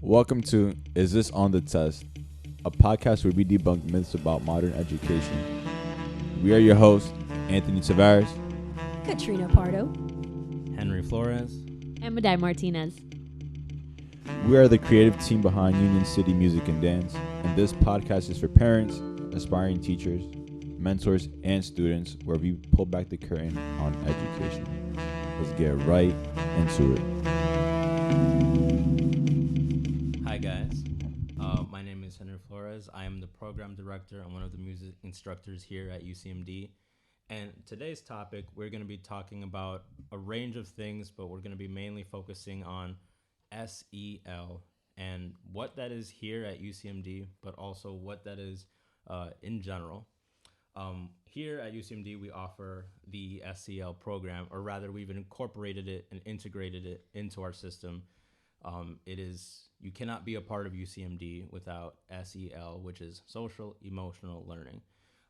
Welcome to Is This on the Test, a podcast where we debunk myths about modern education. We are your hosts, Anthony Tavares, Katrina Pardo, Henry Flores, and Madai Martinez. We are the creative team behind Union City Music and Dance, and this podcast is for parents, aspiring teachers, mentors, and students, where we pull back the curtain on education. Let's get right into it. Hi guys, my name is Henry Flores. I am the program director and one of the music instructors here at UCMD. And today's topic, we're going to be talking about a range of things, but we're going to be mainly focusing on SEL and what that is here at UCMD, but also what that is in general. Here at UCMD, we offer the SEL program, or rather, we've incorporated it and integrated it into our system. You cannot be a part of UCMD without SEL, which is social emotional learning.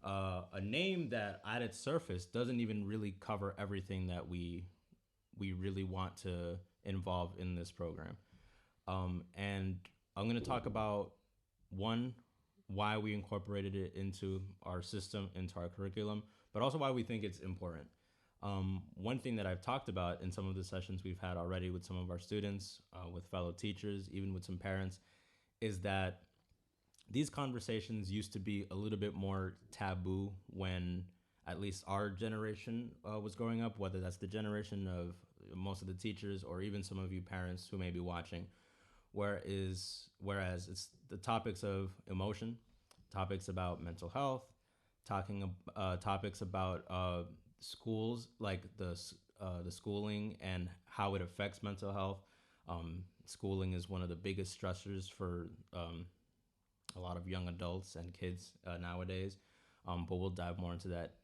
A name that at its surface doesn't even really cover everything that we really want to involve in this program. And I'm going to talk about why we incorporated it into our system, into our curriculum, but also why we think it's important. One thing that I've talked about in some of the sessions we've had already with some of our students, with fellow teachers, even with some parents, is that these conversations used to be a little bit more taboo when at least our generation was growing up, whether that's the generation of most of the teachers or even some of you parents who may be watching. Whereas it's the topics of emotion, topics about mental health, topics about schools, like the schooling and how it affects mental health. Schooling is one of the biggest stressors for a lot of young adults and kids nowadays, but we'll dive more into that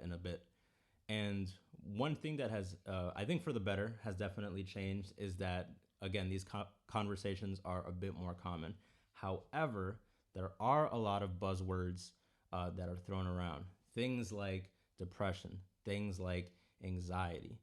in a bit. And one thing that has, I think for the better, has definitely changed is that, again, these conversations are a bit more common. However, there are a lot of buzzwords that are thrown around. Things like depression, things like anxiety,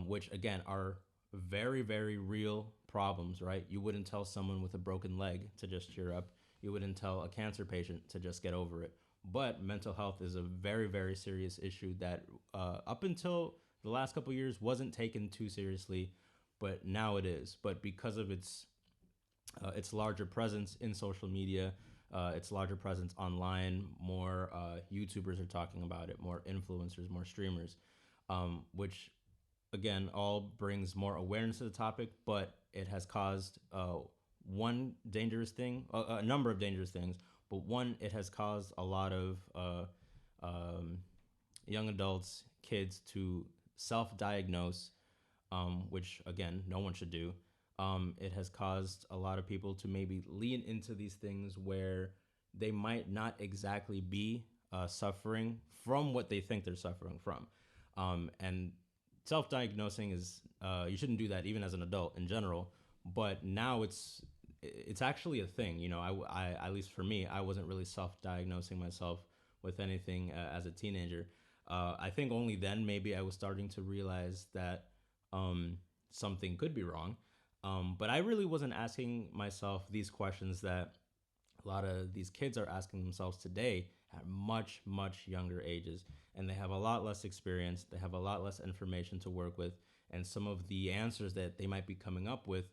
which, again, are very, very real problems, right? You wouldn't tell someone with a broken leg to just cheer up. You wouldn't tell a cancer patient to just get over it. But mental health is a very, very serious issue that up until the last couple of years wasn't taken too seriously, but now it is. But because of its larger presence in social media, its larger presence online, more YouTubers are talking about it, more influencers, more streamers, which again all brings more awareness to the topic, but it has caused one dangerous thing, a number of dangerous things, but one, it has caused a lot of young adults, kids to self-diagnose, which again, no one should do. It has caused a lot of people to maybe lean into these things where they might not exactly be suffering from what they think they're suffering from. And self-diagnosing is, you shouldn't do that even as an adult in general, but now it's actually a thing. You know, I at least for me, I wasn't really self-diagnosing myself with anything as a teenager. I think only then maybe I was starting to realize that something could be wrong. But I really wasn't asking myself these questions that a lot of these kids are asking themselves today at much, much younger ages. And they have a lot less experience. They have a lot less information to work with. And some of the answers that they might be coming up with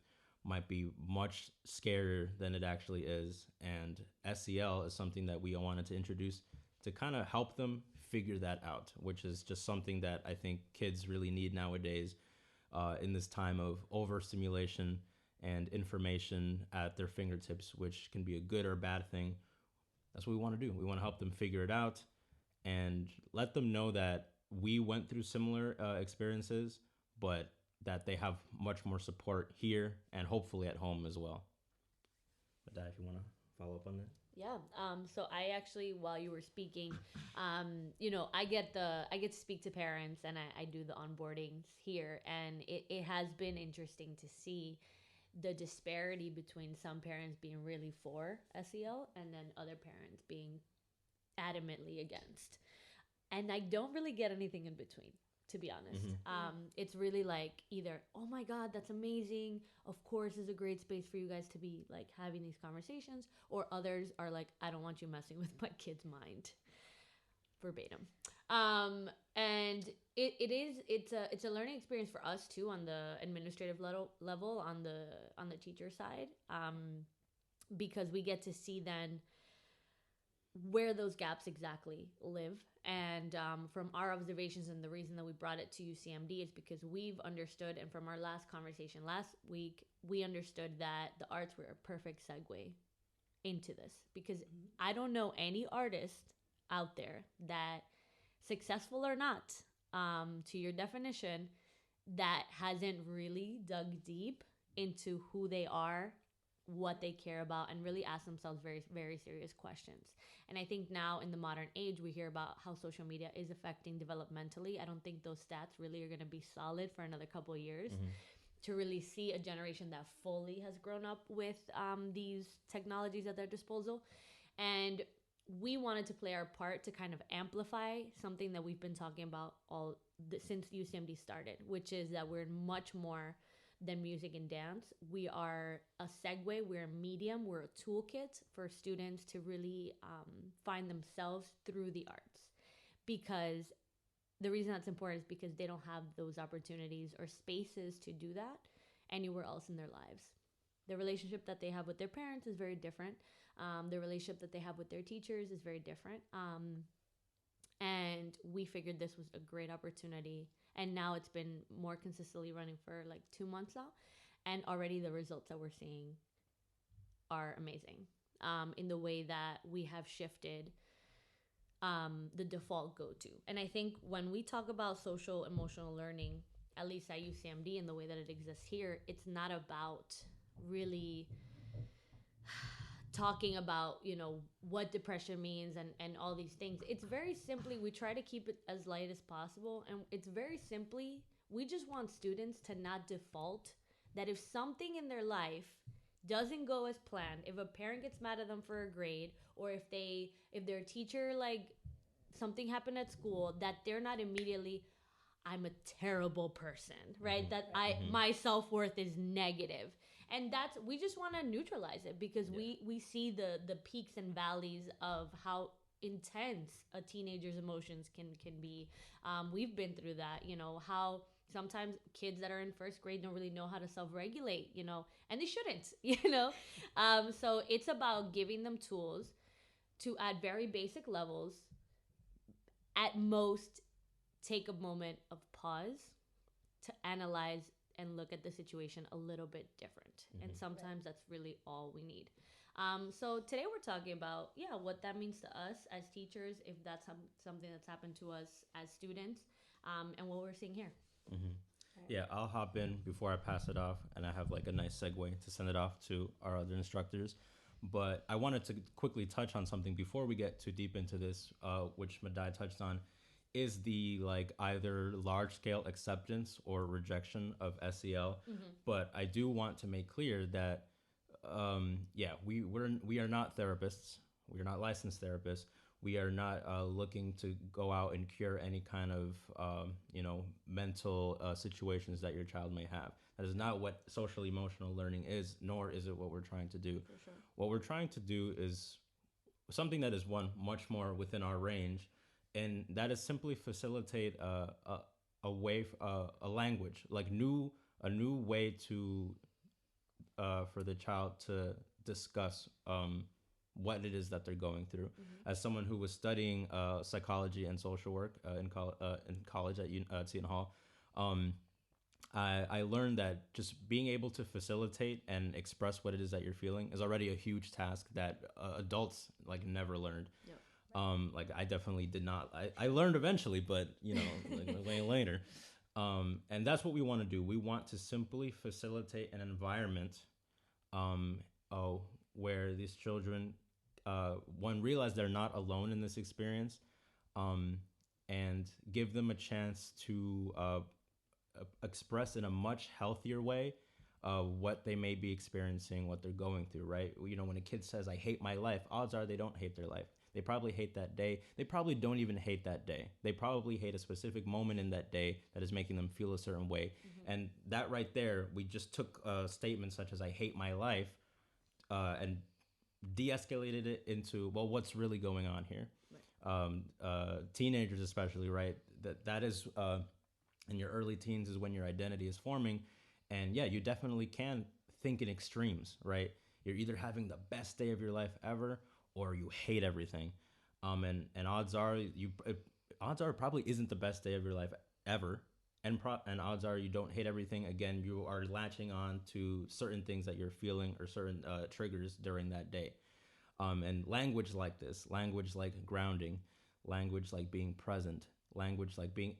might be much scarier than it actually is. And SEL is something that we wanted to introduce to kind of help them figure that out, which is just something that I think kids really need nowadays in this time of overstimulation and information at their fingertips, which can be a good or bad thing. That's what we want to do. We want to help them figure it out and let them know that we went through similar experiences, but that they have much more support here and hopefully at home as well. But if you want to follow up on that. Yeah. So I actually, while you were speaking, I get to speak to parents, and I do the onboardings here, and it has been interesting to see the disparity between some parents being really for SEL and then other parents being adamantly against. And I don't really get anything in between, to be honest. Mhm. It's really like either, oh my God, that's amazing. Of course, is a great space for you guys to be like having these conversations. Or others are like, I don't want you messing with my kid's mind, verbatim. And it's a learning experience for us too on the administrative level on the teacher side, because we get to see then where those gaps exactly live. And from our observations, and the reason that we brought it to UCMD is because we've understood, and from our last conversation last week, we understood that the arts were a perfect segue into this. Because I don't know any artist out there that, successful or not, to your definition, that hasn't really dug deep into who they are, what they care about, and really ask themselves very, very serious questions. And I think now in the modern age, we hear about how social media is affecting developmentally. I don't think those stats really are going to be solid for another couple of years to really see a generation that fully has grown up with these technologies at their disposal. And we wanted to play our part to kind of amplify something that we've been talking about since UCMD started, which is that we're much more than music and dance. We are a segue, we're a medium, we're a toolkit for students to really find themselves through the arts. Because the reason that's important is because they don't have those opportunities or spaces to do that anywhere else in their lives. The relationship that they have with their parents is very different. The relationship that they have with their teachers is very different. And we figured this was a great opportunity. And now it's been more consistently running for like 2 months now. And already the results that we're seeing are amazing, in the way that we have shifted the default go-to. And I think when we talk about social emotional learning, at least at UCMD and the way that it exists here, it's not about really talking about, what depression means and all these things. It's very simply, we try to keep it as light as possible. And it's very simply, we just want students to not default that if something in their life doesn't go as planned, if a parent gets mad at them for a grade, or if their teacher, like, something happened at school, that they're not immediately, I'm a terrible person, right? That my self-worth is negative. And we just want to neutralize it, because we see the peaks and valleys of how intense a teenager's emotions can be. We've been through that, how sometimes kids that are in first grade don't really know how to self-regulate, and they shouldn't. So it's about giving them tools to, at very basic levels, at most, take a moment of pause to analyze and look at the situation a little bit different. And sometimes that's really all we need. So today we're talking about, what that means to us as teachers, if that's something that's happened to us as students, and what we're seeing here. Yeah, I'll hop in before I pass it off, and I have like a nice segue to send it off to our other instructors. But I wanted to quickly touch on something before we get too deep into this, which Madai touched on, is the like either large scale acceptance or rejection of SEL. But I do want to make clear that we are not therapists. We are not licensed therapists. We are not looking to go out and cure any kind of mental situations that your child may have. That is not what social emotional learning is, nor is it what we're trying to do. For sure. What we're trying to do is something that is much more within our range, and that is simply facilitate a way, a language, like a new way to for the child to discuss what it is that they're going through. As someone who was studying psychology and social work in college at Seton Hall, I learned that just being able to facilitate and express what it is that you're feeling is already a huge task that adults like never learned. Like I definitely did not. I learned eventually, but like later. And that's what we want to do. We want to simply facilitate an environment where these children, one, realize they're not alone in this experience, and give them a chance to express in a much healthier way what they may be experiencing, what they're going through, right? When a kid says, I hate my life, odds are they don't hate their life. They probably hate that day. They probably don't even hate that day. They probably hate a specific moment in that day that is making them feel a certain way. And that right there, we just took statements such as "I hate my life" and de-escalated it into, well, what's really going on here? Teenagers especially, right? That is in your early teens is when your identity is forming, and yeah, you definitely can think in extremes, right? You're either having the best day of your life ever, or you hate everything, and odds are it probably isn't the best day of your life ever, and odds are you don't hate everything. Again, you are latching on to certain things that you're feeling or certain triggers during that day. And language like this, language like grounding, language like being present, language like being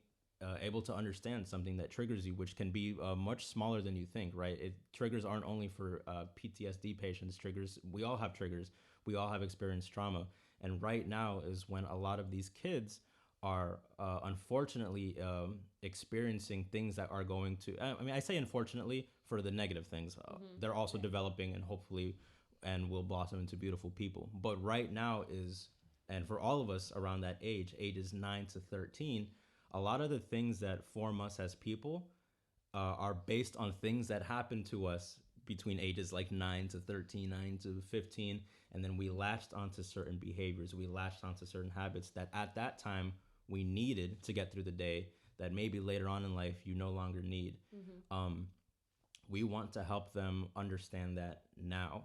able to understand something that triggers you, which can be much smaller than you think, right? Triggers aren't only for PTSD patients. Triggers, we all have triggers. We all have experienced trauma. And right now is when a lot of these kids are unfortunately experiencing things that are going to, I mean, I say unfortunately for the negative things. They're also developing and hopefully and will blossom into beautiful people. But right now is, and for all of us around that age, ages 9 to 13, a lot of the things that form us as people are based on things that happen to us between ages like 9 to 13, 9 to 15. And then we latched onto certain behaviors. We latched onto certain habits that at that time we needed to get through the day that maybe later on in life you no longer need. We want to help them understand that now,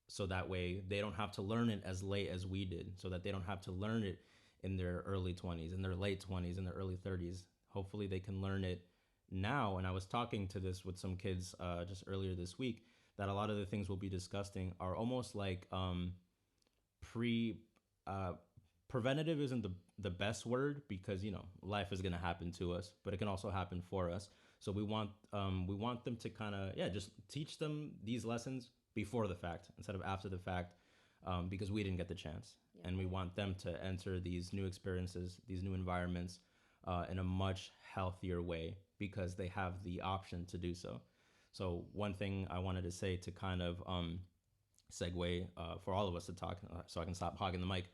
so that way they don't have to learn it as late as we did, so that they don't have to learn it in their early 20s, in their late 20s, in their early 30s. Hopefully they can learn it now. And I was talking to this with some kids just earlier this week, that a lot of the things we'll be discussing are almost like pre preventative isn't the best word, because life is going to happen to us, but it can also happen for us. So we want them to kind of just teach them these lessons before the fact instead of after the fact, because we didn't get the chance. Yeah. And we want them to enter these new experiences, these new environments in a much healthier way, because they have the option to do so. So one thing I wanted to say to kind of segue for all of us to talk, so I can stop hogging the mic.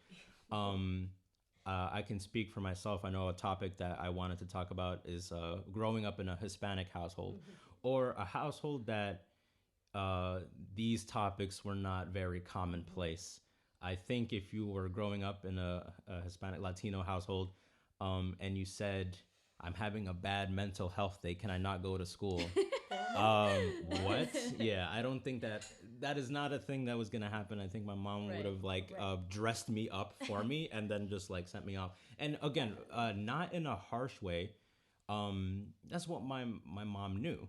I can speak for myself. I know a topic that I wanted to talk about is growing up in a Hispanic household, or a household that these topics were not very commonplace. I think if you were growing up in a Hispanic Latino household and you said, "I'm having a bad mental health day, can I not go to school?" What? Yeah, I don't think that is not a thing that was going to happen. I think my mom would have dressed me up for me and then just sent me off. And again, not in a harsh way. That's what my mom knew.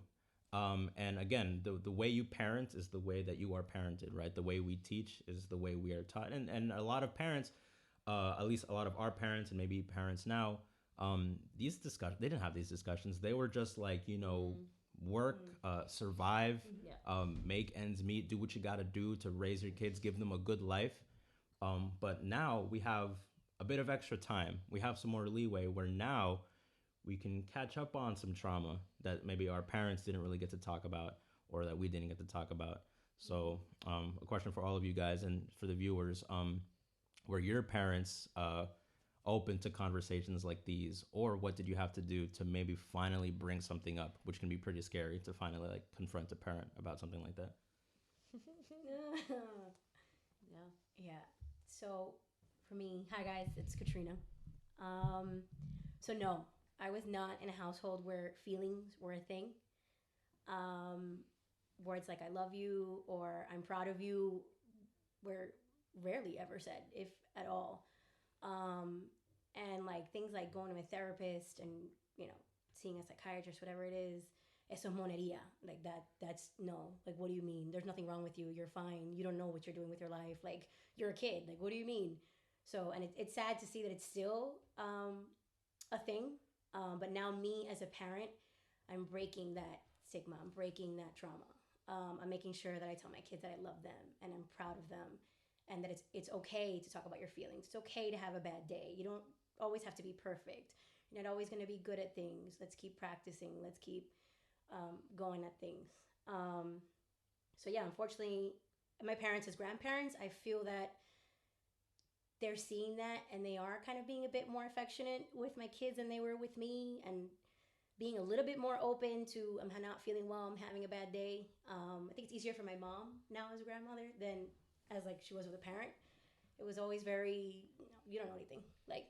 And again, the way you parent is the way that you are parented, right? The way we teach is the way we are taught. And a lot of parents, at least a lot of our parents and maybe parents now, these discussions, they didn't have these discussions. They were just work, survive, make ends meet, do what you got to do to raise your kids, give them a good life. But now we have a bit of extra time. We have some more leeway where now we can catch up on some trauma that maybe our parents didn't really get to talk about, or that we didn't get to talk about. So a question for all of you guys and for the viewers, were your parents open to conversations like these, or what did you have to do to maybe finally bring something up, which can be pretty scary to finally confront a parent about something like that? Yeah. So for me, hi guys, it's Katrina. So no, I was not in a household where feelings were a thing. Words like "I love you" or "I'm proud of you" were rarely ever said, if at all. And things like going to a therapist and seeing a psychiatrist, whatever it is, eso es monería. That's no. What do you mean? There's nothing wrong with you. You're fine. You don't know what you're doing with your life. You're a kid. What do you mean? So, and it's sad to see that it's still a thing. But now me as a parent, I'm breaking that stigma. I'm breaking that trauma. I'm making sure that I tell my kids that I love them and I'm proud of them, and that it's okay to talk about your feelings. It's okay to have a bad day. You don't always have to be perfect. You're not always going to be good at things. Let's keep practicing. Let's keep going at things. So yeah, unfortunately, my parents as grandparents, I feel that they're seeing that and they are kind of being a bit more affectionate with my kids than they were with me, and being a little bit more open to I'm not feeling well, I'm having a bad day. I think it's easier for my mom now as a grandmother than as like she was with a parent. It was always very, you don't know anything. Like,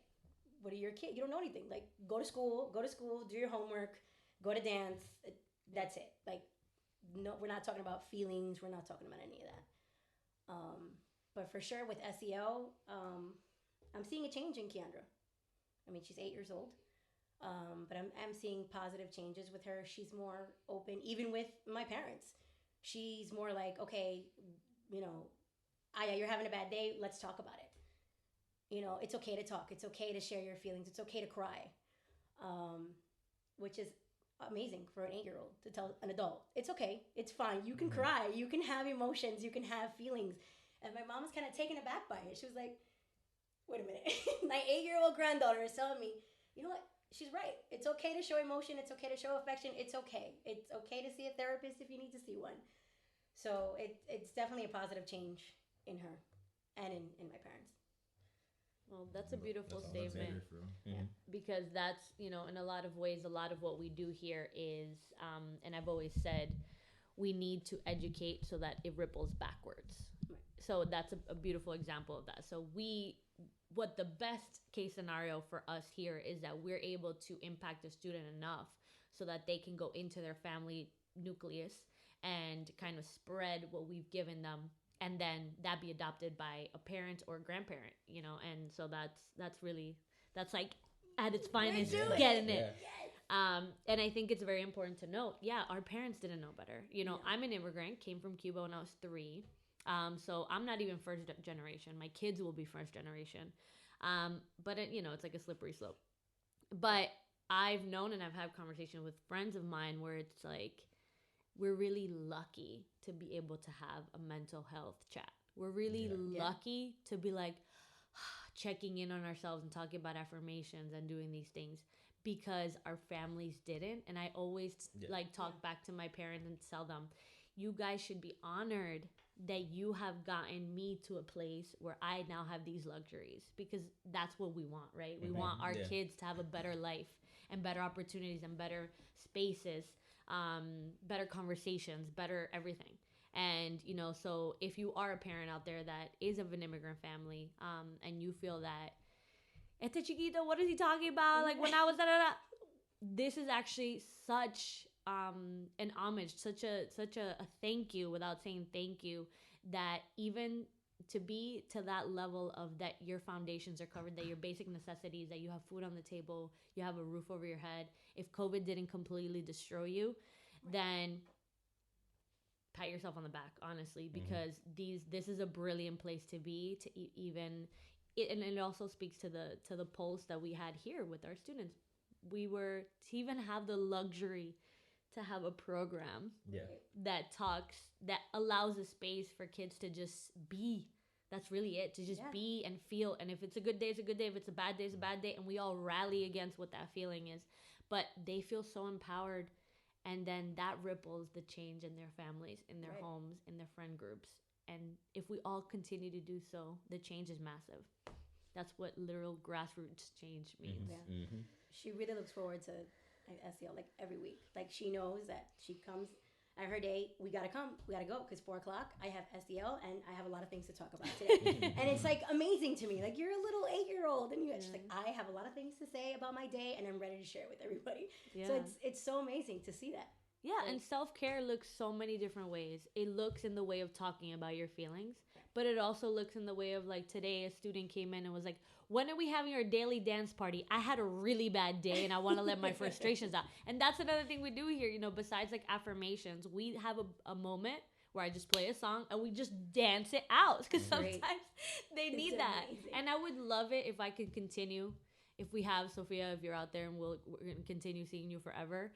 what are your kids? You don't know anything. Like, go to school, do your homework, go to dance. That's it. Like, no, we're not talking about feelings. We're not talking about any of that. But for sure with SEL, I'm seeing a change in Keandra. I mean, she's 8 years old. But I'm seeing positive changes with her. She's more open, even with my parents. She's more like, okay, you know, Aya, you're having a bad day. Let's talk about it. You know, it's okay to talk. It's okay to share your feelings. It's okay to cry, which is amazing for an 8-year-old to tell an adult. It's okay. It's fine. You can cry. You can have emotions. You can have feelings. And my mom was kind of taken aback by it. She was like, wait a minute. My 8-year-old granddaughter is telling me, you know what? She's right. It's okay to show emotion. It's okay to show affection. It's okay. It's okay to see a therapist if you need to see one. So it's definitely a positive change in her and in my parents. Well, that's a beautiful That's statement. Because that's, you know, in a lot of ways, a lot of what we do here is, and I've always said, we need to educate so that it ripples backwards. Right. So that's a beautiful example of that. So what the best case scenario for us here is that we're able to impact the student enough so that they can go into their family nucleus and kind of spread what we've given them, and then that be adopted by a parent or a grandparent, you know. And so that's really, that's like at its finest getting it. And I think it's very important to note, our parents didn't know better, you know. I'm an immigrant, came from Cuba when I was 3. So I'm not even first generation. My kids will be first generation. But it, you know, it's like a slippery slope. But I've known and I've had conversations with friends of mine where it's like, we're really lucky to be able to have a mental health chat. We're really lucky to be like checking in on ourselves and talking about affirmations and doing these things, because our families didn't. And I always like talk back to my parents and tell them, you guys should be honored that you have gotten me to a place where I now have these luxuries, because that's what we want, right? We want our kids to have a better life and better opportunities and better spaces, better conversations, better everything. And, you know, so if you are a parent out there that is of an immigrant family, and you feel that, este chiquito, what is he talking about? Like, when I was this is actually such an homage, such a thank you without saying thank you, that even to be to that level of that your foundations are covered, that your basic necessities, that you have food on the table, you have a roof over your head. If COVID didn't completely destroy you, then pat yourself on the back, honestly, because this is a brilliant place to be, to even it, and it also speaks to the pulse that we had here with our students. We were to even have the luxury to have a program that allows a space for kids to just be. That's really it, to just be and feel. And if it's a good day, it's a good day. If it's a bad day, it's a bad day. And we all rally against what that feeling is. But they feel so empowered. And then that ripples the change in their families, in their homes, in their friend groups. And if we all continue to do so, the change is massive. That's what literal grassroots change means. She really looks forward to SEL like every week. Like, she knows that she comes at her day, we gotta go, because 4:00 I have SEL and I have a lot of things to talk about today. And it's like amazing to me. Like, you're a little 8-year-old and she's like, I have a lot of things to say about my day and I'm ready to share it with everybody. So it's so amazing to see that. And self-care looks so many different ways. It looks in the way of talking about your feelings, but it also looks in the way of, like, today a student came in and was like, when are we having our daily dance party? I had a really bad day and I want to let my frustrations out. And that's another thing we do here, you know, besides like affirmations, we have a moment where I just play a song and we just dance it out, because sometimes they need that. Amazing. And I would love it if I could continue, if we have, Sophia, if you're out there, and we're going to continue seeing you forever,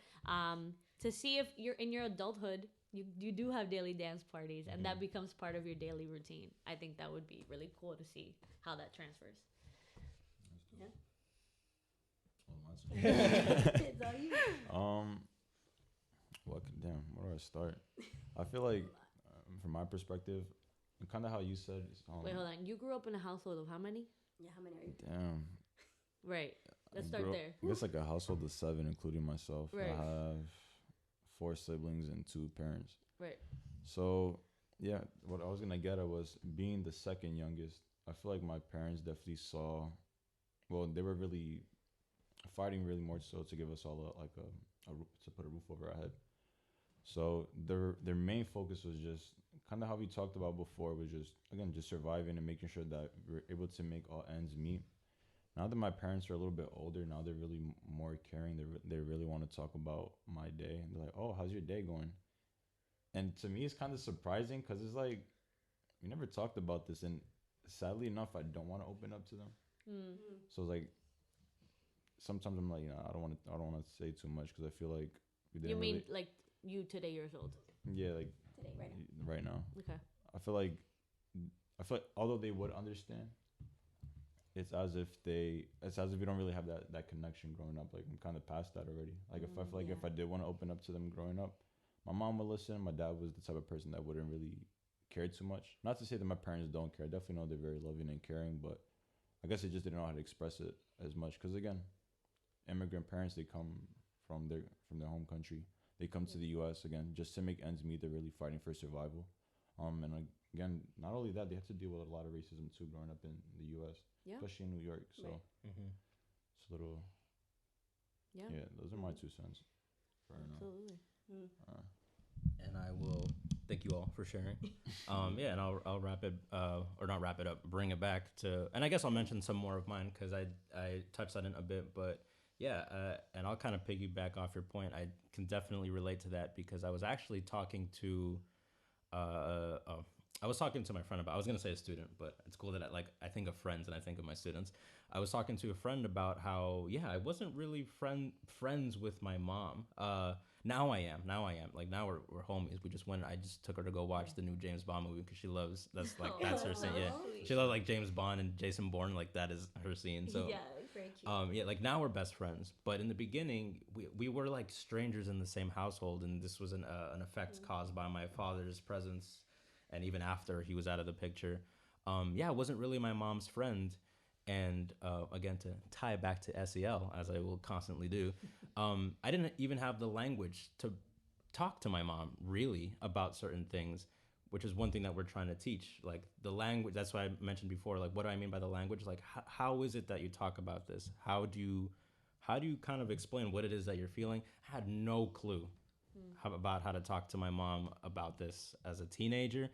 to see if you're in your adulthood, you do have daily dance parties, and that becomes part of your daily routine. I think that would be really cool to see how that transfers. It's all you. Where do I start? I feel like, from my perspective, and kind of how you said. Wait, hold on. You grew up in a household of how many? Yeah, how many are you? Damn. Right. Let's I start grew up- there. I guess like a household of 7, including myself. Right. I have 4 siblings and 2 parents. Right. So yeah, what I was gonna get at was being the second youngest. I feel like my parents definitely saw. Well, they were really fighting really more so to give us all to put a roof over our head. So their main focus was just kind of how we talked about before, was just again just surviving and making sure that we're able to make all ends meet. Now that my parents are a little bit older, now they're really more caring. They really want to talk about my day. And they're like, "Oh, how's your day going?" And to me, it's kind of surprising because it's like we never talked about this, and sadly enough, I don't want to open up to them. Mm. So it's like sometimes I'm like, I don't want to say too much because I feel like we You didn't mean really, like you today years old? yeah, like Today, right now. right now. Okay. I feel like although they would understand, it's as if we don't really have that connection growing up. Like I'm kind of past that already. Like if I feel like Yeah. if I did want to open up to them growing up, my mom would listen. My dad was the type of person that wouldn't really care too much. Not to say that my parents don't care. I definitely know they're very loving and caring, but I guess they just didn't know how to express it as much. Because again, immigrant parents, they come from their home country. They come to the U.S. again just to make ends meet. They're really fighting for survival. And again, not only that, they have to deal with a lot of racism too growing up in the U.S., Yeah. especially in New York. So Right. Mm-hmm. it's a little, Yeah. yeah. Those are my 2 cents. For now. Absolutely. And I will thank you all for sharing. Yeah, and I'll wrap it or not wrap it up, bring it back to, and I guess I'll mention some more of mine because I touched on it a bit, but yeah, and I'll kind of piggyback off your point. I can definitely relate to that because I was actually talking to, I was talking to my friend about. I was gonna say a student, but it's cool that I think of friends and I think of my students. I was talking to a friend about how I wasn't really friends with my mom. Now I am. Like now we're homies. We just went. I just took her to go watch the new James Bond movie because she loves. That's her scene. Yeah, she loves like James Bond and Jason Bourne. Like that is her scene. So Yeah, very cute. yeah, like now we're best friends. But in the beginning, we were like strangers in the same household, and this was an effect caused by my father's presence, and even after he was out of the picture. I wasn't really my mom's friend. And again, to tie it back to SEL, as I will constantly do, I didn't even have the language to talk to my mom really about certain things, which is one thing that we're trying to teach. Like the language, that's why I mentioned before, like what do I mean by the language? Like how is it that you talk about this? How do you kind of explain what it is that you're feeling? I had no clue about how to talk to my mom about this as a teenager.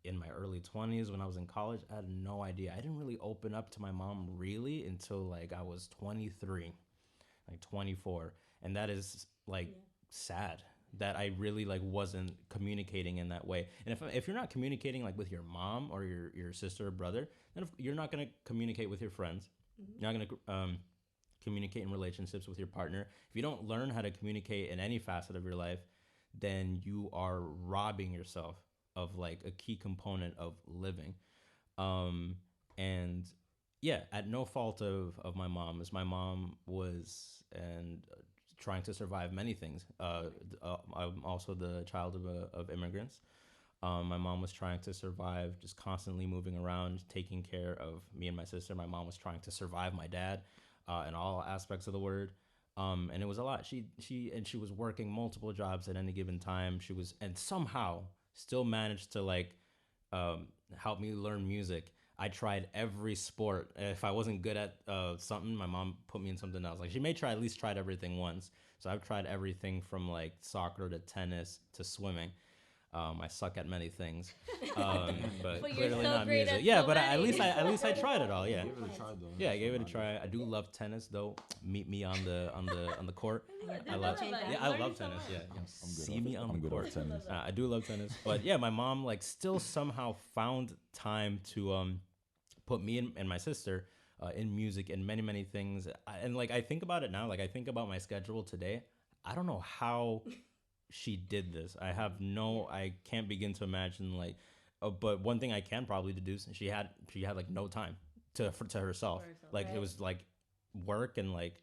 In my early 20s when I was in college, I had no idea. I didn't really open up to my mom really until like I was 23, like 24. And that is like sad that I really like wasn't communicating in that way. And if you're not communicating like with your mom or your sister or brother, then you're not going to communicate with your friends. You're not going to communicate in relationships with your partner. If you don't learn how to communicate in any facet of your life, then you are robbing yourself of like a key component of living. And yeah, at no fault of my mom, as my mom was and trying to survive many things. I'm also the child of immigrants. My mom was trying to survive, just constantly moving around, taking care of me and my sister. My mom was trying to survive my dad in all aspects of the word. And it was a lot. She was working multiple jobs at any given time. She was, and somehow still managed to like help me learn music. I tried every sport. If I wasn't good at something, my mom put me in something else. Like she may try at least tried everything once. So I've tried everything from like soccer to tennis to swimming. I suck at many things, but But you're clearly so not great music. at Yeah, so but many. at least I tried it all. Yeah, Give it a try though. yeah, I gave it a try. I do love tennis though. Meet me on the court. I love I love tennis. Yeah, see me on I'm the good court. at tennis. I do love tennis, but yeah, my mom like still somehow found time to put me and my sister in music and many things. And like I think about it now, like I think about my schedule today. I don't know how she did this. I can't begin to imagine like. But one thing I can probably deduce, she had like no time to herself. For herself. Like it was like work and like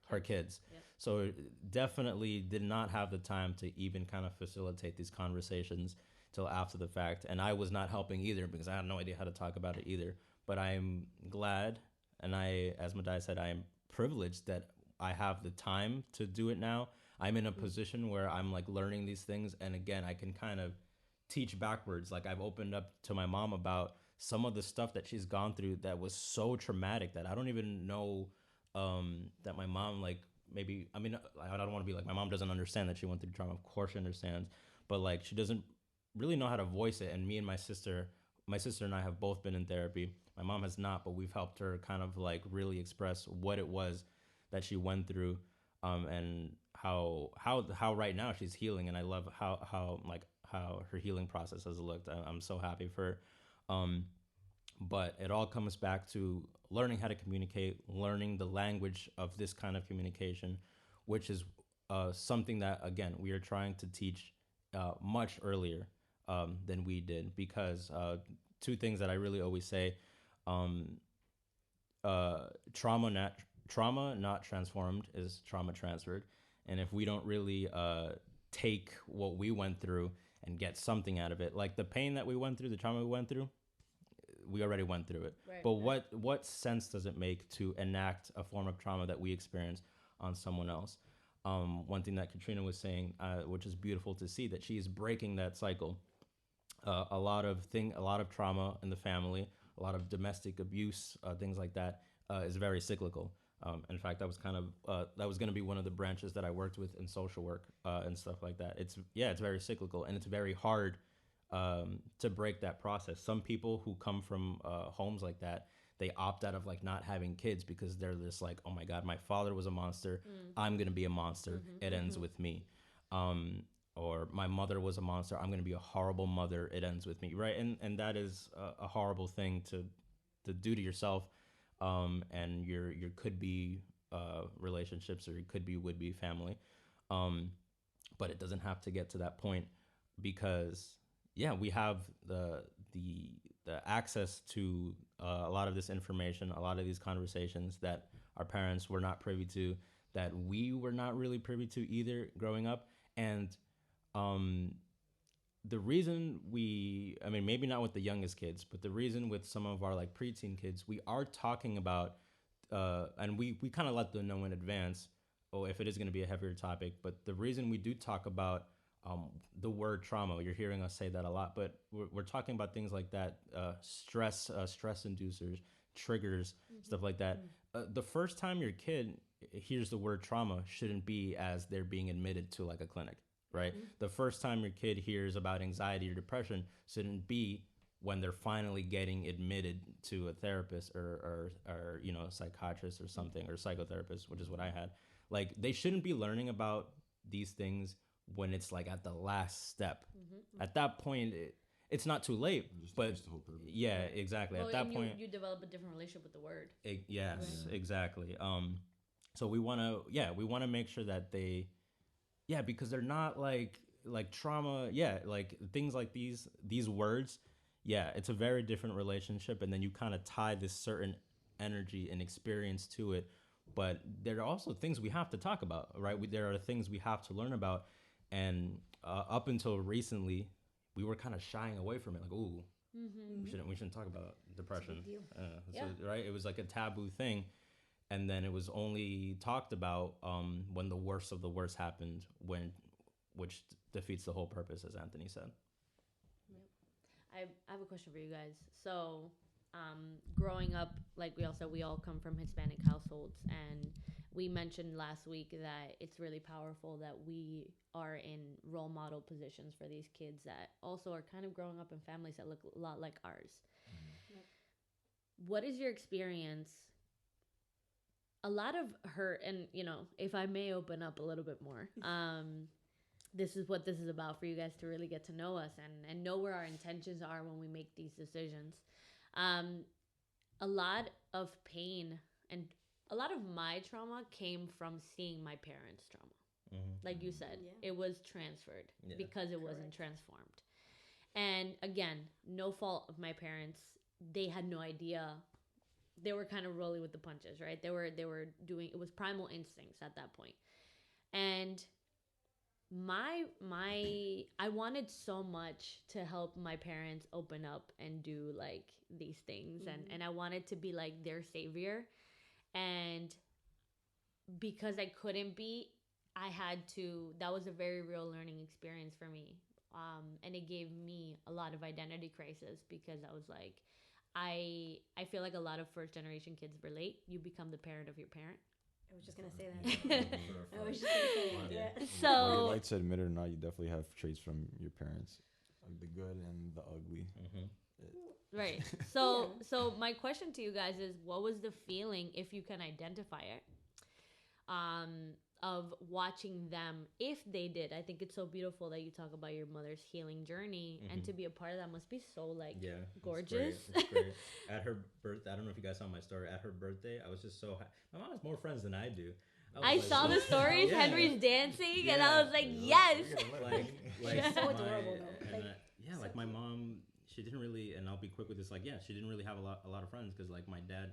her kids. Yeah. So definitely did not have the time to even kind of facilitate these conversations till after the fact. And I was not helping either because I had no idea how to talk about it either. But I'm glad and as Madai said, I am privileged that I have the time to do it now. I'm in a position where I'm like learning these things, and again, I can kind of teach backwards. Like I've opened up to my mom about some of the stuff that she's gone through that was so traumatic that I don't even know that my mom like maybe I mean I don't want to be like my mom doesn't understand that she went through trauma. Of course she understands, but like she doesn't really know how to voice it. And me and my sister and I have both been in therapy. My mom has not, but we've helped her kind of like really express what it was that she went through, and how right now she's healing. And I love how her healing process has looked. I'm so happy for her. But it all comes back to learning how to communicate, learning the language of this kind of communication, which is something that again we are trying to teach much earlier than we did, because two things that I really always say: um, uh, trauma not trauma not transformed is trauma transferred, and if we don't really take what we went through and get something out of it, like the pain that we went through, the trauma we went through, we already went through it. Right. But what sense does it make to enact a form of trauma that we experience on someone else? One thing that Katrina was saying, which is beautiful to see, that she is breaking that cycle. A lot of trauma in the family, a lot of domestic abuse, things like that, is very cyclical. In fact, that was going to be one of the branches that I worked with in social work and stuff like that. It's very cyclical, and it's very hard to break that process. Some people who come from homes like that, they opt out of like not having kids because they're just like, oh my god, my father was a monster. I'm gonna be a monster. It ends with me. Or my mother was a monster. I'm gonna be a horrible mother. It ends with me, right? And that is a horrible thing to do to yourself, and your could be relationships, or your could be would be family. Um, but it doesn't have to get to that point, because yeah, we have the access to a lot of this information, a lot of these conversations that our parents were not privy to, that we were not really privy to either growing up. And um, the reason I mean, maybe not with the youngest kids, but the reason with some of our like preteen kids, we are talking about, and we kind of let them know in advance, oh, if it is going to be a heavier topic. But the reason we do talk about the word trauma, you're hearing us say that a lot, but we're talking about things like that, stress inducers, triggers, stuff like that. The first time your kid hears the word trauma shouldn't be as they're being admitted to like a clinic, right? The first time your kid hears about anxiety or depression shouldn't be when they're finally getting admitted to a therapist or a psychiatrist or something, or psychotherapist, which is what I had. Like, they shouldn't be learning about these things when it's like at the last step. At that point, it's not too late. Just But defeats the whole purpose. yeah, exactly. Well, At that and point, you develop a different relationship with the word. yes, exactly. So we want to make sure that because they're not like trauma. Yeah, like things like these words. Yeah, it's a very different relationship, and then you kind of tie this certain energy and experience to it. But there are also things we have to talk about, right? There are things we have to learn about, and up until recently, we were kind of shying away from it. Like, ooh, we shouldn't talk about depression. It's a big So, right? It was like a taboo thing, and then it was only talked about when the worst of the worst happened, which defeats the whole purpose, as Anthony said. I have a question for you guys. So, growing up, like we all come from Hispanic households, and we mentioned last week that it's really powerful that we are in role model positions for these kids that also are kind of growing up in families that look a lot like ours. What is your experience? A lot of hurt, and if I may open up a little bit more, this is what this is about, for you guys to really get to know us and know where our intentions are when we make these decisions. A lot of pain and a lot of my trauma came from seeing my parents' trauma. Like you said, it was transferred because it wasn't transformed. And again, no fault of my parents. They had no idea. They were kind of rolling with the punches, right? They were doing, it was primal instincts at that point. And I wanted so much to help my parents open up and do like these things, and I wanted to be like their savior, and because I couldn't be, I had to. That was a very real learning experience for me, and it gave me a lot of identity crisis because I was like, I feel like a lot of first generation kids relate. You become the parent of your parent. I was just gonna say that. I was just gonna say it. Yeah. So Whether you like to admit it or not, you definitely have traits from your parents, like the good and the ugly. right. So my question to you guys is, what was the feeling, if you can identify it, of watching them, if they did? I think it's so beautiful that you talk about your mother's healing journey, and to be a part of that must be so like gorgeous. It's great. At her birthday, I don't know if you guys saw my story. At her birthday, I was just so happy. My mom has more friends than I do. I saw the stories. Yeah. Henry's dancing, and I was like, yes. Like So adorable though. Like my mom, she didn't really, and I'll be quick with this. Like, she didn't really have a lot of friends because like my dad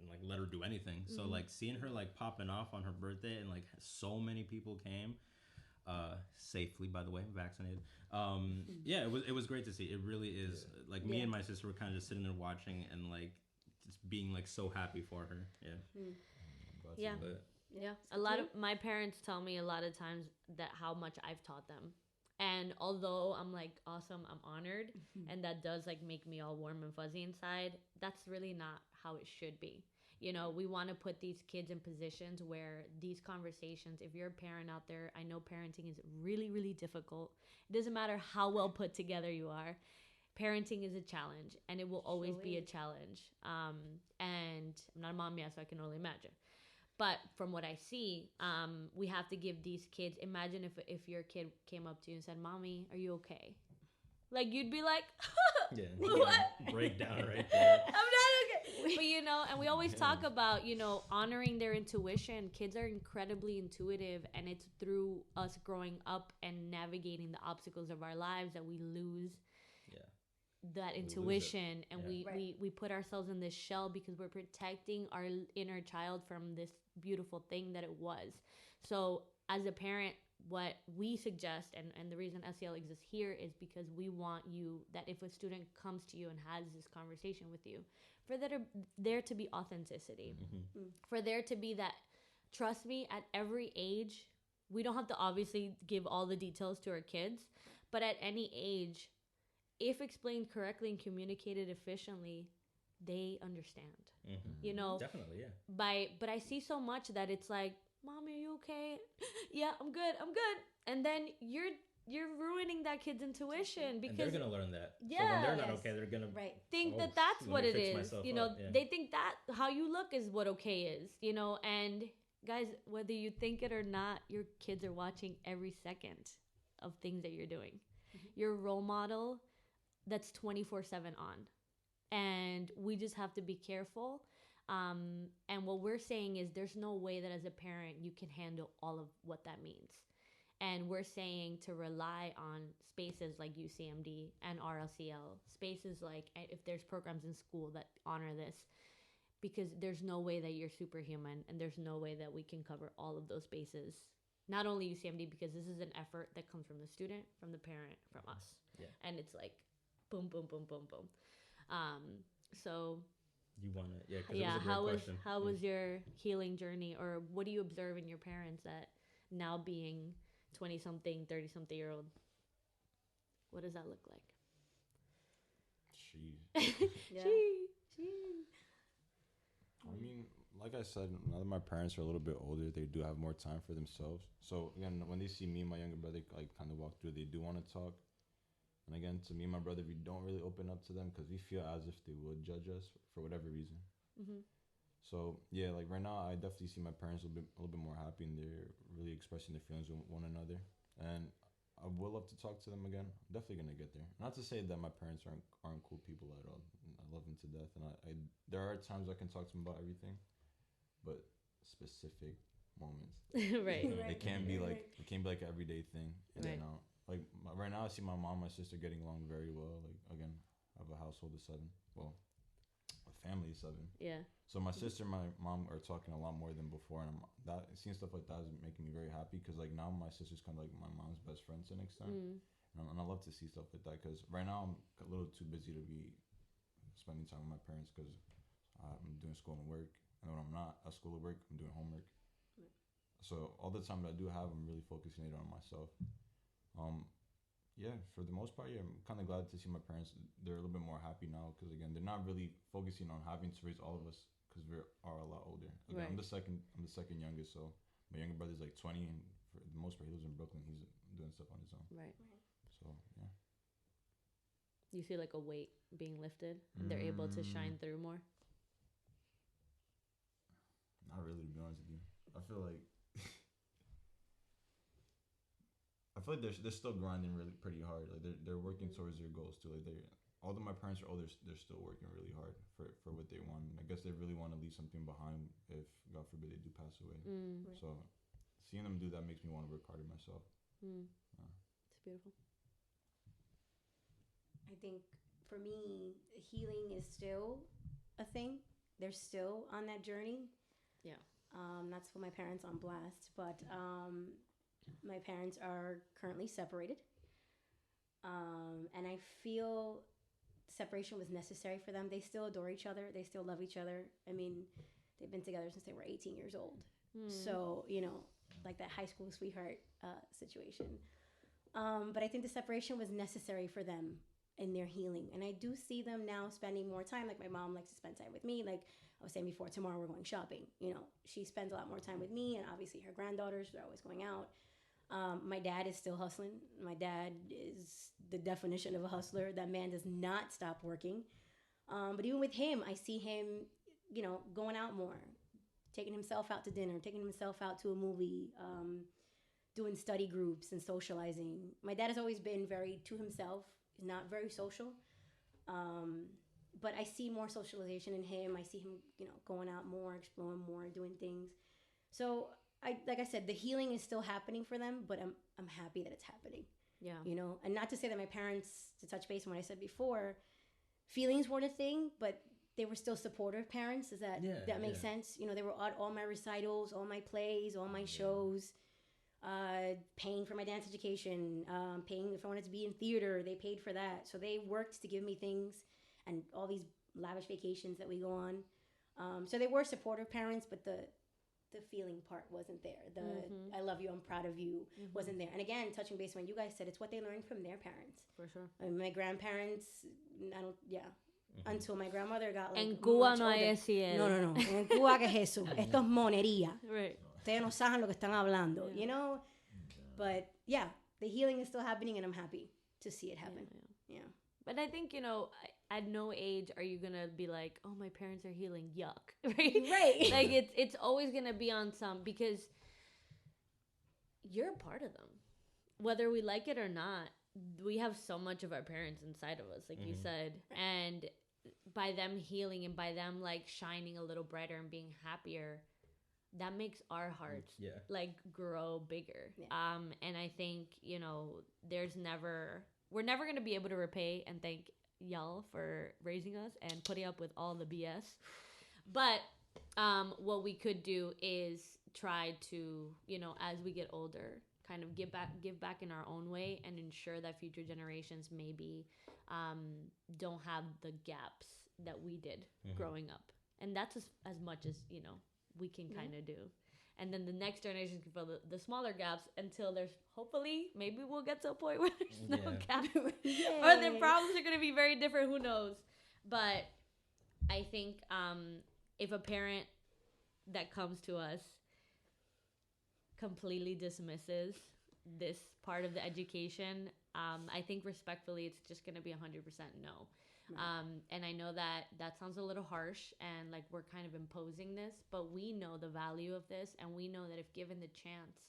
like let her do anything. So like seeing her like popping off on her birthday and like so many people came, safely, by the way, vaccinated. Yeah, it was great to see. It really is. Like me and my sister were kind of just sitting there watching and like just being like so happy for her. Yeah. Yeah, a lot of my parents tell me a lot of times that how much I've taught them. And although I'm like, awesome, I'm honored, and that does like make me all warm and fuzzy inside, that's really not how it should be. You know, we want to put these kids in positions where these conversations, if you're a parent out there, I know parenting is really, really difficult. It doesn't matter how well put together you are. Parenting is a challenge, and it will always be a challenge. And I'm not a mom yet, so I can only imagine. But from what I see, we have to give these kids. Imagine if your kid came up to you and said, "Mommy, are you okay?" Like you'd be like, "What?" Break down right there. I'm not okay. But you know, and we always talk about, you know, honoring their intuition. Kids are incredibly intuitive, and it's through us growing up and navigating the obstacles of our lives that we lose that intuition, and we put ourselves in this shell because we're protecting our inner child from this beautiful thing that it was. So as a parent, what we suggest, and the reason SEL exists here, is because we want you, that if a student comes to you and has this conversation with you, for there to be authenticity, for there to be that, trust me, at every age, we don't have to obviously give all the details to our kids, but at any age, if explained correctly and communicated efficiently, they understand. You know, definitely, yeah. But I see so much that it's like, "Mommy, are you okay?" "Yeah, I'm good. And then you're ruining that kid's intuition, because and they're gonna learn that. So when they're not okay, they're gonna think that that's what it is. You know, they think that how you look is what okay is. You know, and guys, whether you think it or not, your kids are watching every second of things that you're doing. Your role model, that's 24/7 on, and we just have to be careful. And what we're saying is, there's no way that as a parent you can handle all of what that means, and we're saying to rely on spaces like UCMD and RLCL, spaces like, if there's programs in school that honor this, because there's no way that you're superhuman, and there's no way that we can cover all of those bases. Not only UCMD, because this is an effort that comes from the student, from the parent, from us, and it's like boom, boom, boom, boom, boom. So you want to, how was your healing journey, or what do you observe in your parents that now being 20-something, 30-something-year-old? What does that look like? I mean, like I said, now that my parents are a little bit older, they do have more time for themselves. So again, when they see me and my younger brother like kind of walk through, they do want to talk. And again, to me and my brother, we don't really open up to them because we feel as if they would judge us for whatever reason. So yeah, like right now, I definitely see my parents a little bit more happy, and they're really expressing their feelings with one another. And I would love to talk to them again. I'm definitely gonna get there. Not to say that my parents aren't cool people at all. I love them to death, and I there are times I can talk to them about everything, but specific moments. It can't be like an everyday thing. And then like right now, I see my mom and my sister getting along very well. Like again, I have a household of 7. Well, a family of 7. Yeah. So my sister and my mom are talking a lot more than before, and seeing stuff like that is making me very happy because like now my sister's kind of like my mom's best friend to an extent, and I love to see stuff like that because right now I'm a little too busy to be spending time with my parents because I'm doing school and work, and when I'm not at school or work, I'm doing homework. So all the time that I do have, I'm really focusing it on myself. Yeah, for the most part, yeah, I'm kind of glad to see my parents. They're a little bit more happy now because again, they're not really focusing on having to raise all of us because we are a lot older. Again, Right. I'm the second youngest, so my younger brother's like 20, and for the most part, he lives in Brooklyn. He's doing stuff on his own. Right. So yeah. You see like a weight being lifted, and they're able to shine through more. Not really, to be honest with you. I feel like they're still grinding really pretty hard. Like they're working towards their goals too. Like although my parents are older, they're still working really hard for what they want. And I guess they really want to leave something behind if God forbid they do pass away. Right. So seeing them do that makes me want to work harder myself. It's beautiful. I think for me, healing is still a thing. They're still on that journey. Yeah. Not to put my parents on blast, but my parents are currently separated. And I feel separation was necessary for them. They still adore each other. They still love each other. I mean, they've been together since they were 18 years old. So, like that high school sweetheart situation. But I think the separation was necessary for them in their healing. And I do see them now spending more time. Like my mom likes to spend time with me. Like I was saying before, tomorrow we're going shopping. She spends a lot more time with me, and obviously her granddaughters, they're always going out. My dad is still hustling. My dad is the definition of a hustler. That man does not stop working. But even with him, I see him, going out more, taking himself out to dinner, taking himself out to a movie, doing study groups and socializing. My dad has always been very to himself. He's not very social. But I see more socialization in him. I see him, going out more, exploring more, doing things. So like I said, the healing is still happening for them, but I'm happy that it's happening. Yeah. And not to say that my parents, to touch base on what I said before, feelings weren't a thing, but they were still supportive parents. Does that make sense? They were at all my recitals, all my plays, all my shows, paying for my dance education, paying if I wanted to be in theater, they paid for that. So they worked to give me things and all these lavish vacations that we go on. So they were supportive parents, but the feeling part wasn't there. I love you, I'm proud of you wasn't there. And again, touching base on what you guys said, it's what they learned from their parents. For sure. I mean, my grandparents, until my grandmother got like En Cuba much no hay older. ese. No. En Cuba, ¿qué es eso? Esto es monería. Right. Ustedes no saben lo que están hablando, But yeah, the healing is still happening, and I'm happy to see it happen. Yeah. But I think, at no age are you going to be like, oh, my parents are healing. Yuck. Right? Right. Like, it's always going to be on some, because you're a part of them. Whether we like it or not, we have so much of our parents inside of us, like you said. And by them healing and by them, like, shining a little brighter and being happier, that makes our hearts, like, grow bigger. Yeah. And I think, we're never going to be able to repay and thank y'all for raising us and putting up with all the BS. But what we could do is try to, as we get older, kind of give back in our own way and ensure that future generations maybe don't have the gaps that we did growing up. And that's as much as, we can kind of do. And then the next generation can fill the smaller gaps until there's, hopefully, maybe we'll get to a point where there's no gap. Or their problems are going to be very different, who knows. But I think if a parent that comes to us completely dismisses this part of the education, I think respectfully it's just going to be 100% no. And I know that sounds a little harsh and like we're kind of imposing this, but we know the value of this, and we know that if given the chance,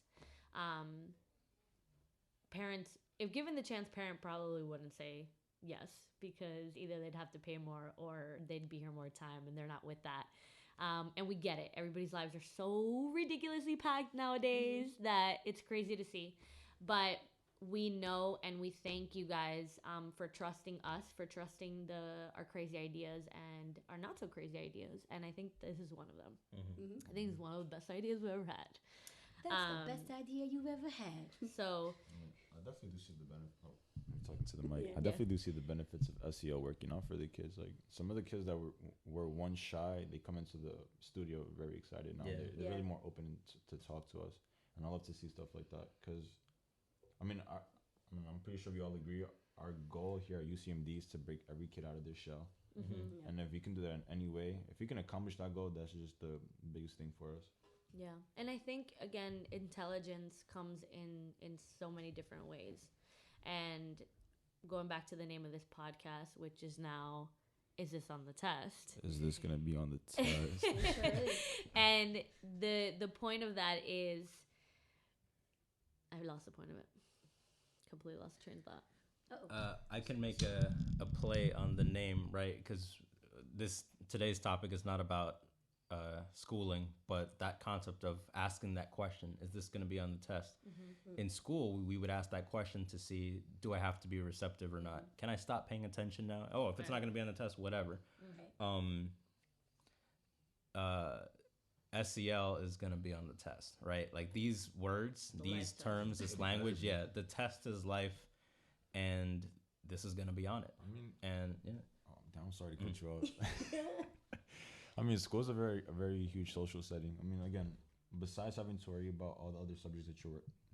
parent probably wouldn't say yes, because either they'd have to pay more or they'd be here more time, and they're not with that. And we get it. Everybody's lives are so ridiculously packed nowadays that it's crazy to see. But we know and we thank you guys for trusting us, for trusting our crazy ideas and our not so crazy ideas. And I think this is one of them. I think it's one of the best ideas we've ever had. That's the best idea you've ever had. So I definitely do see the benefit. Oh, I'm talking to the mic. Yeah. I definitely do see the benefits of SEL working out for the kids. Like some of the kids that were once shy, they come into the studio very excited now. Yeah. They're really more open to talk to us, and I love to see stuff like that. Because, I mean, I'm pretty sure we all agree. Our goal here at UCMD is to break every kid out of their shell. Mm-hmm. And if we can do that in any way, if we can accomplish that goal, that's just the biggest thing for us. yeah, and I think again, intelligence comes in so many different ways. And going back to the name of this podcast, which is now, is this on the test? Is this gonna be on the test? And the point of that is, I lost the point of it. Completely lost the train of thought. I can make a play on the name, right? Because today's topic is not about schooling, but that concept of asking that question, is this going to be on the test? In school, we would ask that question to see, do I have to be receptive or not? Can I stop paying attention now? Oh, if it's not going to be on the test, whatever. SEL is going to be on the test, right? Like these words, these terms, this language, the test is life, and this is going to be on it. I mean, and I'm sorry to cut you off. I mean, school's a very huge social setting. I mean, again, besides having to worry about all the other subjects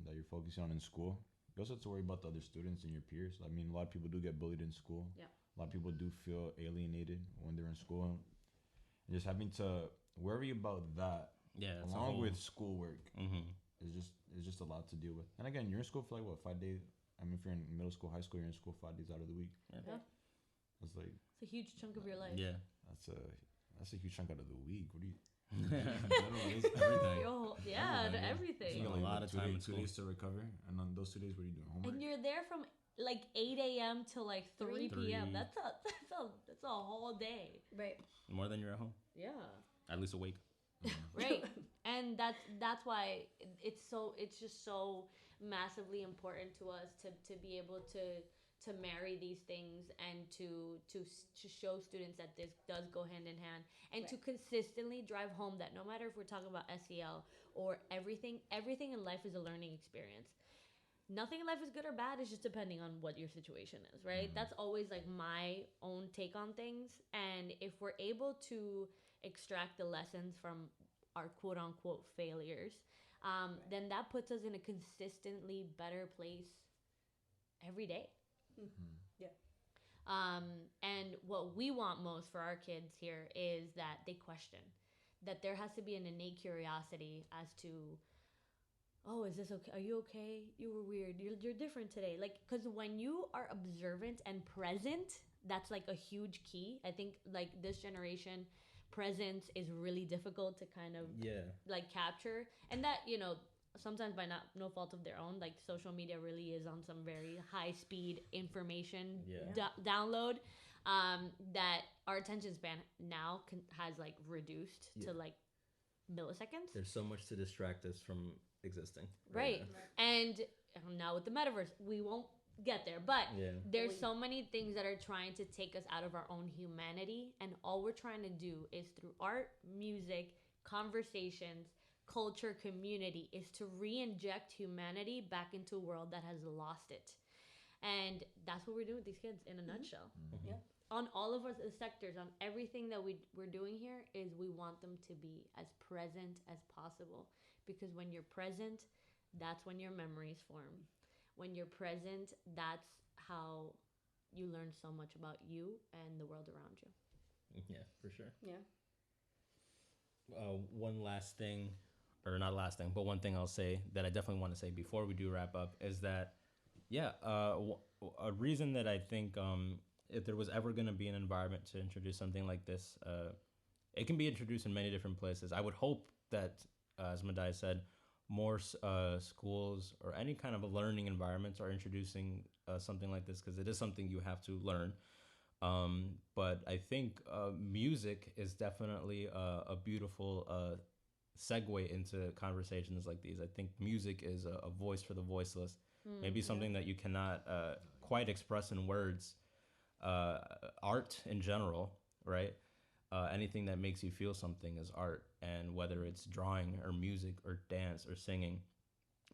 that you're focusing on in school, you also have to worry about the other students and your peers. I mean, a lot of people do get bullied in school. Yeah. A lot of people do feel alienated when they're in school. And just having to worry about that, along with schoolwork, is just a lot to deal with. And again, you're in school for like what, 5 days? I mean, if you're in middle school, high school, you're in school 5 days out of the week. Yeah. It's like, it's a huge chunk of your life. Yeah. That's a huge chunk out of the week. What do you? Everything. Everything. You got a lot of time in 2 days to recover, and on those 2 days, what are you doing? Homework. And you're there from like 8 a.m. to like 3 p.m. That's a whole day. Right. More than you're at home. Yeah. At least awake. Right. And that's why it's just so massively important to us to be able to marry these things and to show students that this does go hand in hand, and to consistently drive home that no matter if we're talking about SEL or everything in life is a learning experience. Nothing in life is good or bad. It's just depending on what your situation is, right? That's always like my own take on things. And if we're able to extract the lessons from our quote unquote failures, then that puts us in a consistently better place every day. And what we want most for our kids here is that they question, that there has to be an innate curiosity as to, oh, is this okay? Are you okay? You were weird. You're different today. Like, because when you are observant and present, that's like a huge key. I think like this generation, presence is really difficult to kind of like capture, and that, you know, sometimes by no fault of their own, like social media really is on some very high speed information download, that our attention span now has like reduced to like milliseconds. There's so much to distract us from existing. Right. And now with the metaverse, we won't get there, but there's so many things that are trying to take us out of our own humanity, and all we're trying to do is through art, music, conversations, culture, community, is to re-inject humanity back into a world that has lost it. And that's what we're doing with these kids in a nutshell. On all of us sectors, on everything that we're doing here, is we want them to be as present as possible, because when you're present, that's when your memories form. When you're present, that's how you learn so much about you and the world around you. Yeah, for sure. Yeah. One last thing, or not last thing, but one thing I'll say that I definitely want to say before we do wrap up is that, a reason that I think if there was ever going to be an environment to introduce something like this, it can be introduced in many different places. I would hope that, as Madai said, more schools or any kind of learning environments are introducing something like this, because it is something you have to learn. But I think music is definitely a beautiful segue into conversations like these. I think music is a voice for the voiceless. maybe something that you cannot quite express in words. uh, Art in general, right? Anything that makes you feel something is art, and whether it's drawing or music or dance or singing,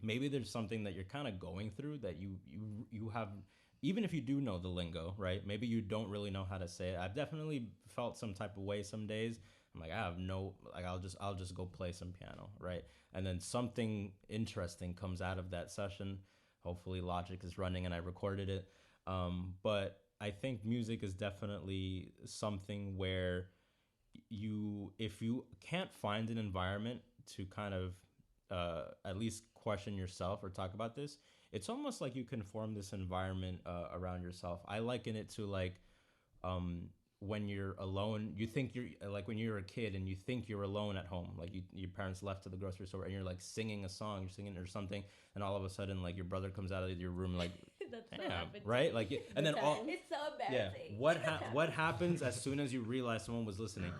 maybe there's something that you're kind of going through that you have, even if you do know the lingo, right? Maybe you don't really know how to say it. I've definitely felt some type of way some days. I'm like, I have no, like, I'll just go play some piano, right? And then something interesting comes out of that session. Hopefully Logic is running and I recorded it. But I think music is definitely something where if you can't find an environment to kind of at least question yourself or talk about this, it's almost like you can form this environment around yourself. I liken it to like, um, when you're alone, you think you're like when you're a kid and you think you're alone at home, like your parents left to the grocery store and you're like singing a song, you're singing or something, and all of a sudden like your brother comes out of your room like, That's so damn, happened to right? me. Like, and then all, It's so yeah, embarrassing. what happens as soon as you realize someone was listening?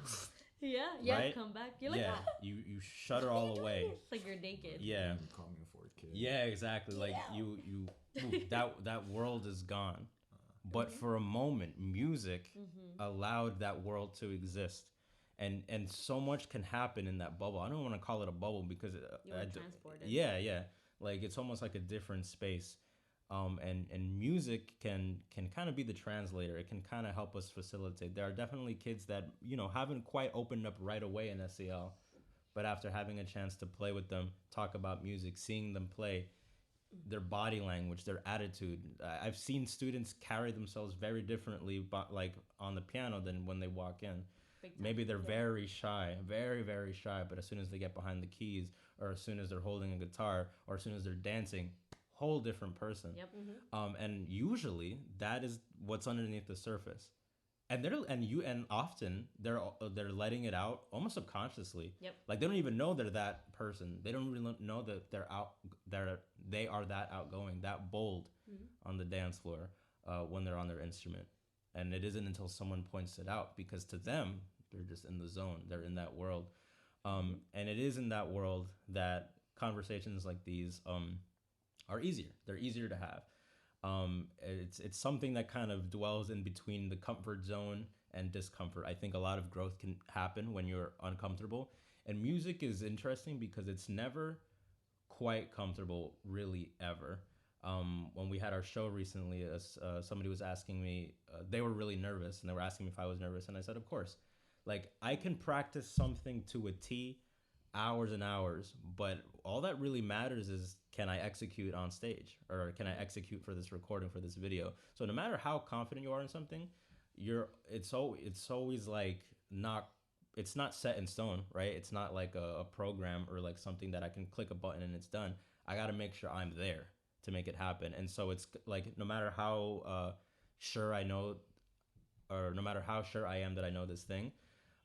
Yeah, Right? come back. You're like, Yeah, "Ah." you shut it all away. It's like you're naked. Yeah, You call me a forward kid. yeah, exactly. Like Yeah. ooh, that world is gone. But for a moment, music allowed that world to exist, and so much can happen in that bubble. I don't want to call it a bubble because You were transported. yeah, like it's almost like a different space. And music can kind of be the translator. It can kind of help us facilitate. There are definitely kids that haven't quite opened up right away in SEL, but after having a chance to play with them, talk about music, seeing them play, their body language, their attitude. I've seen students carry themselves very differently, but like on the piano than when they walk in. Big time. Maybe they're very shy, very, very shy, but as soon as they get behind the keys, or as soon as they're holding a guitar, or as soon as they're dancing, whole different person. Yep. And usually that is what's underneath the surface. And often they're letting it out almost subconsciously. Yep. Like they don't even know they're that person. They don't really know that they are that outgoing, that bold on the dance floor when they're on their instrument. And it isn't until someone points it out, because to them they're just in the zone. They're in that world, and it is in that world that conversations like these are easier. They're easier to have. It's something that kind of dwells in between the comfort zone and discomfort. I think a lot of growth can happen when you're uncomfortable, and music is interesting because it's never quite comfortable, really, ever. When we had our show recently, somebody was asking me, they were really nervous, and they were asking me if I was nervous, and I said, of course. Like, I can practice something to a T, hours and hours, but all that really matters is, can I execute on stage, or can I execute for this recording, for this video? So no matter how confident you are in something, it's always like it's not set in stone, right? It's not like a program or like something that I can click a button and it's done. I got to make sure I'm there to make it happen. And so it's like, no matter how sure I know, or no matter how sure I am that I know this thing,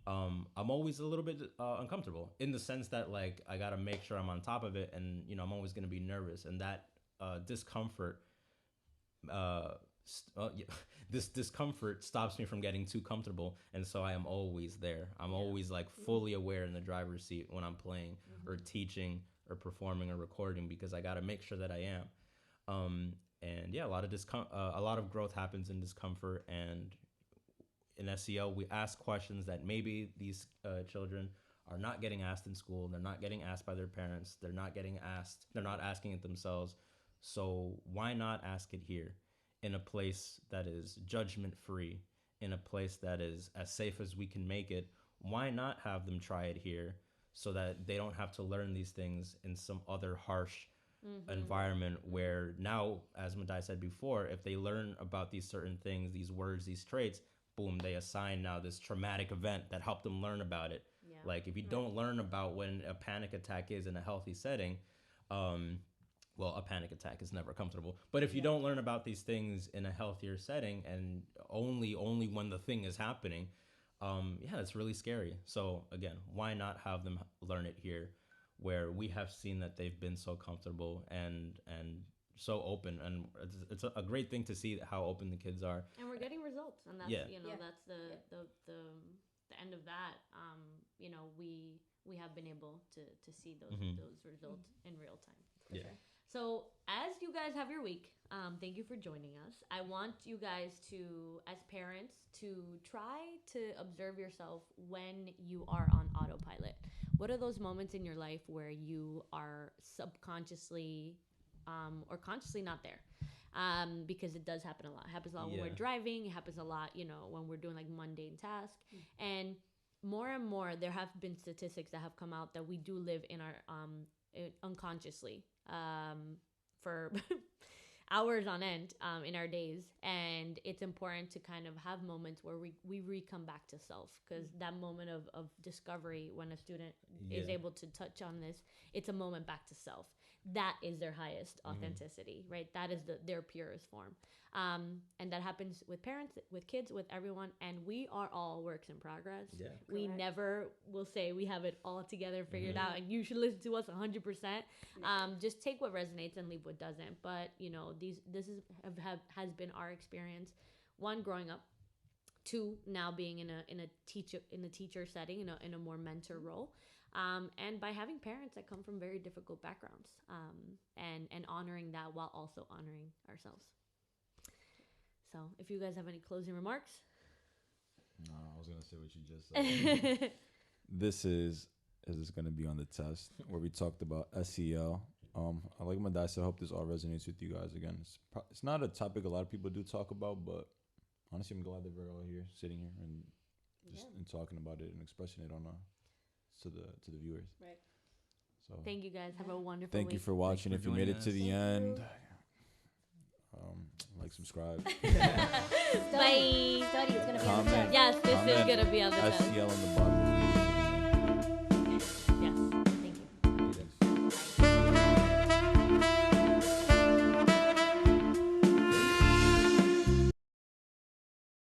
I'm always a little bit uncomfortable, in the sense that like I gotta make sure I'm on top of it, and I'm always gonna be nervous, and that discomfort, yeah, this discomfort stops me from getting too comfortable, and so I am always there. I'm always like fully aware in the driver's seat when I'm playing or teaching or performing or recording, because I gotta make sure that I am. And yeah, a lot of growth happens in discomfort. And in SEL, we ask questions that maybe these children are not getting asked in school. They're not getting asked by their parents. They're not asking it themselves. So why not ask it here, in a place that is judgment free, in a place that is as safe as we can make it? Why not have them try it here, so that they don't have to learn these things in some other harsh environment, where now, as Madai said before, if they learn about these certain things, these words, these traits, boom, they assign now this traumatic event that helped them learn about it. Yeah. Like, if you don't learn about when a panic attack is in a healthy setting, well, a panic attack is never comfortable. But if you don't learn about these things in a healthier setting, and only when the thing is happening, yeah, it's really scary. So again, why not have them learn it here, where we have seen that they've been so comfortable and so open, and it's a great thing to see how open the kids are. And we're getting results, and that's Yeah. that's the end of that. We have been able to see those results in real time. Yeah. Sure. So, as you guys have your week, thank you for joining us. I want you guys to, as parents, to try to observe yourself when you are on autopilot. What are those moments in your life where you are subconsciously or consciously not there? Because it does happen a lot. It happens a lot when we're driving. It happens a lot, when we're doing like mundane tasks. And more and more, there have been statistics that have come out that we do live in our unconsciously for hours on end in our days, and it's important to kind of have moments where we come back to self, because that moment of discovery, when a student is able to touch on this, it's a moment back to self. That is their highest authenticity, right? That is their purest form. And that happens with parents, with kids, with everyone. And we are all works in progress. Yeah. We never will say we have it all together, figured out, and you should listen to us 100%. Just take what resonates and leave what doesn't. But, this has been our experience. One, growing up. Two, now being in a teacher setting, in a more mentor role. And by having parents that come from very difficult backgrounds, and honoring that while also honoring ourselves. So, if you guys have any closing remarks. No, I was gonna say what you just said. This is gonna be on the test where we talked about SEL. I like my dad said, I hope this all resonates with you guys. Again, it's not a topic a lot of people do talk about, but honestly, I'm glad that we're all here, sitting here, and just and talking about it and expressing it on to the viewers. Right. So thank you guys. Have a wonderful thank week. you for watching. If you made it to the end, like, subscribe. Bye. Study is gonna be on the Comment. test. Yes, this is Comment gonna be on the test. SEL on the bottom.